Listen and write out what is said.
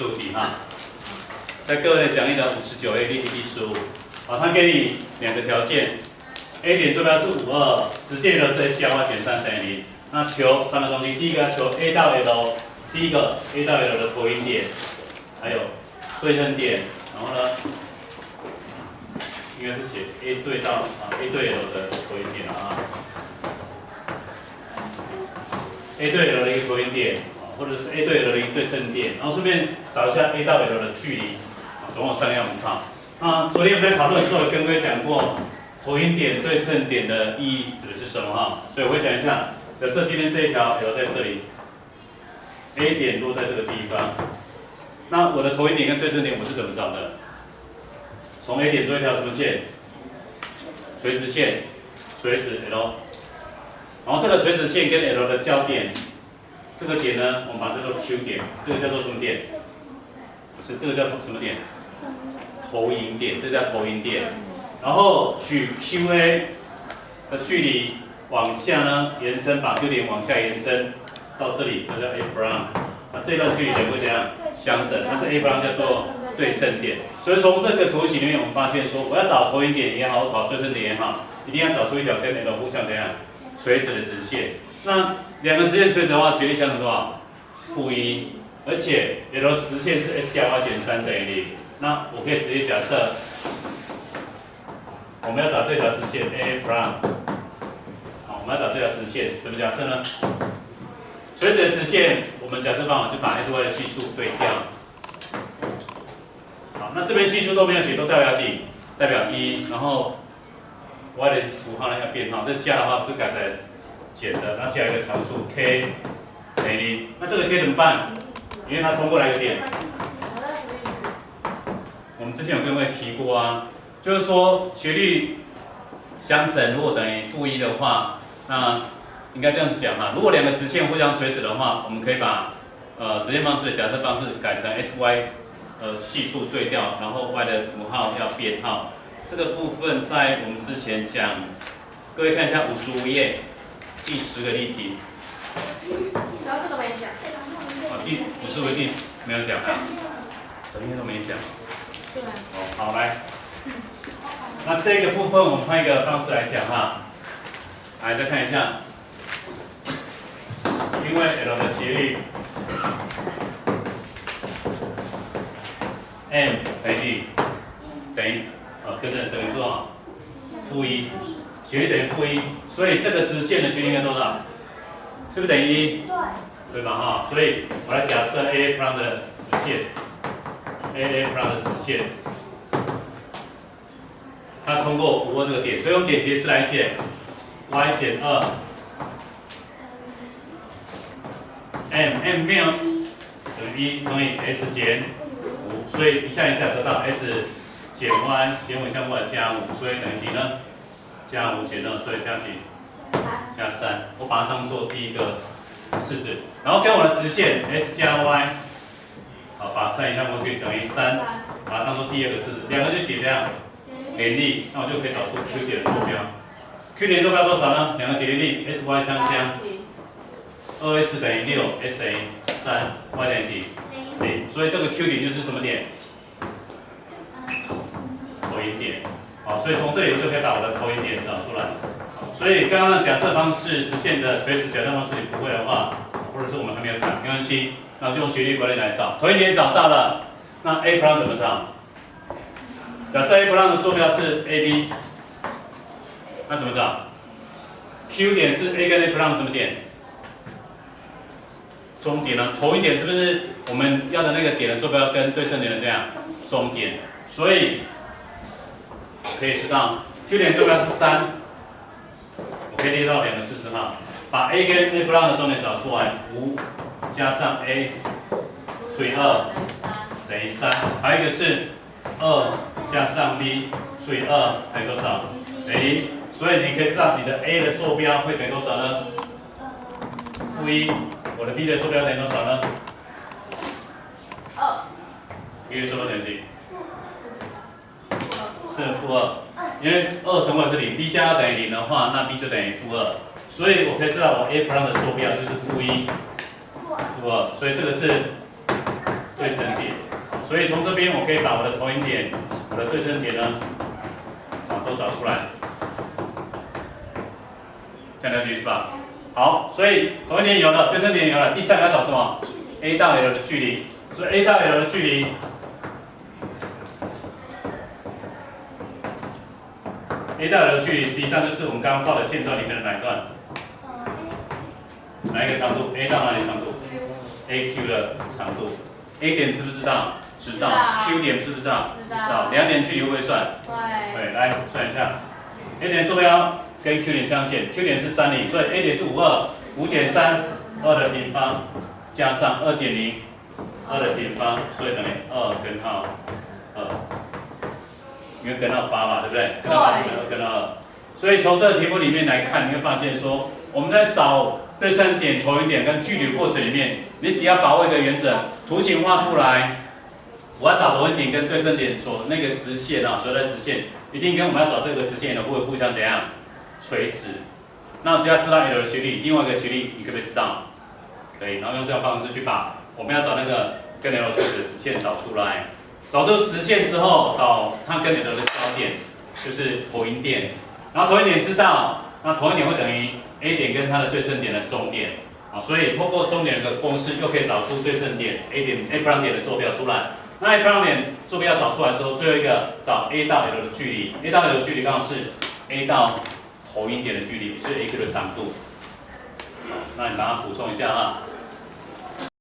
15题哈，在个人讲义的59页例题第15。好，他给你两个条件 ，A 点坐标是52，直线的是 S 加 Y 减3等于0。那求3个东西，第一个要求 A 到 L， 第一个 A 到 L 的投影点，还有对称点，然后呢，应该是写 A 对到A 对 L 的投影点啊。A 对 L 的一个投影点，或者是 A 对 L 的一个对称点，然后顺便找一下 A 到 L 的距离，总共3个要我们找。那昨天我们在讨论的时候跟各位讲过，投影点、对称点的意义指的是什么哈？所以我会讲一下，假设今天这一条 L 在这里 ，A 点落在这个地方，那我的投影点跟对称点我是怎么找的？从 A 点做一条什么线？垂直线，垂直 L。然后这个垂直线跟 L 的交点，这个点呢，我们把这个 Q 点，这个叫做什么点？不是，这个叫什么点？投影点，这叫投影点。然后取 QA 的距离往下呢延伸，把 Q 点往下延伸到这里，这叫 A prime。那这段距离点会怎样？相等。那这 A prime 叫做对称点。所以从这个图形里面，我们发现说，我要找投影点也好，找对称点也好，一定要找出一条跟 L 互相怎样垂直的直线。那两个直线垂直的话，斜率相等多少？-1，而且 L 直线是 S 加 Y 减3等于0。那我可以直接假设，我们要找这条直线 A prime， 好，我们要找这条直线，怎么假设呢？垂直的直线，我们假设方法就把 S Y 的系数对调。好，那这边系数都没有写，都代表几？代表1，然后 Y 的符号呢要变号，这加的话就改成减的，那加一个常数 K 等于0。那这个 K 怎么办？因为它通过来一个点。我们之前有跟各位提过啊，就是说斜率相乘如果等于-1的话，那应该这样子讲哈。如果两个直线互相垂直的话，我们可以把直线方式的假设方式改成 SY 系数对调，然后 Y 的符号要编号。这个部分在我们之前讲，各位看一下55页第10个例题。然后这个没讲。第55页没有讲啊，整篇都没讲。对。好，来，那这个部分我们换一个方式来讲哈，来再看一下，因为 L 的斜率 m 等于几？等于等于多少？-1，斜率等于-1，所以这个直线的斜率应该多少？是不是等于1？对。对吧哈？所以我来假设 A prime 的直线。A prime 的直线，它通过52这个点，所以用点斜式来写 y 减2 m 没有等于1乘以 s 减5，所以一下得到 s 减 y 减5相过来加5，所以等于几呢？加5减2，所以加几？加3。我把它当做第一个式子，然后跟我的直线 s 加 y。好，把3移项过去等于3，把它当做第二个式子，两个就解这样联立，那我就可以找出 Q 点的坐标。Q 点坐标多少呢？两个解联立 ，S Y 相加，2S 等于6，S 等于3，Y 等于几？0。所以这个 Q 点就是什么点？投影点。好，所以从这里我就可以把我的投影点找出来。所以刚刚的假设方式，直线的垂直假设方式你不会的话，或者是我们还没有看，没关系。然后就用斜率管理来找，投影点找到了，那 A prime 怎么找？假设 A prime 的坐标是 AB， 那怎么找 ？Q 点是 A 跟 A prime 什么点？中点呢？投影点是不是我们要的那个点的坐标跟对称点的这样？中点，所以可以知道 Q 点坐标是3，我可以列到2个事实号，把 A 跟 A prime 的中点找出来，5。加上 A 除以2等于3，还有一个是2加上 B 除以2等于多少？等于1。所以你可以知道你的 A 的坐标会等于多少呢？-1。我的 B 的坐标等于多少呢？2。B 的坐标等于几？是-2。因为2乘过来是0，B 加2等于0的话，那 B 就等于-2。所以我可以知道我 A prime 的坐标就是-1。-2，所以这个是对称点。所以从这边我可以把我的投影点、我的对称点呢，都找出来。这样了解是吧？好，所以投影点有了，对称点有了，第三个要找什么 ？A 到 L 的距离。所以 A 到 L 的距离。A 到 L 的距离实际上就是我们刚刚画的线段里面的哪一段？哪一个长度 ？A 到哪里长度 ？AQ 的长度。A 点知不知道？知道。Q 点知不知道？知道。两点距离会不会算？对。对，来算一下。A 点坐标跟 Q 点相减 ，Q 点是30，所以 A 点是52，5减3，2的平方加上2减0，2的平方，所以等于2根号2。因为根号8嘛，对不对？根号8是2根号2，所以从这个题目里面来看，你会发现说，我们在找对称点、投影点跟距离的过程里面，你只要把握一个原则，图形画出来，我要找投影点跟对称点所那个直线啊，所有的直线一定跟我们要找这个直线的会互相怎样垂直。那只要知道 L 的斜率，另外一个斜率你可不可以知道？可以，然后用这种方式去把我们要找那个跟 L 垂直的直线找出来。找出直线之后，找它跟 L 的交点，就是投影点。然后投影点知道，那投影点会等于 A 点跟它的对称点的中点。啊，所以通过中点的公式，又可以找出对称点 A' 点的坐标出来。那 A' 点坐标找出来之后，最后一个找 A 到 L 的距离 ，A 到 L 的距离刚好是 A 到投影点的距离，也就是 AQ 的长度。那你把它补充一下啊。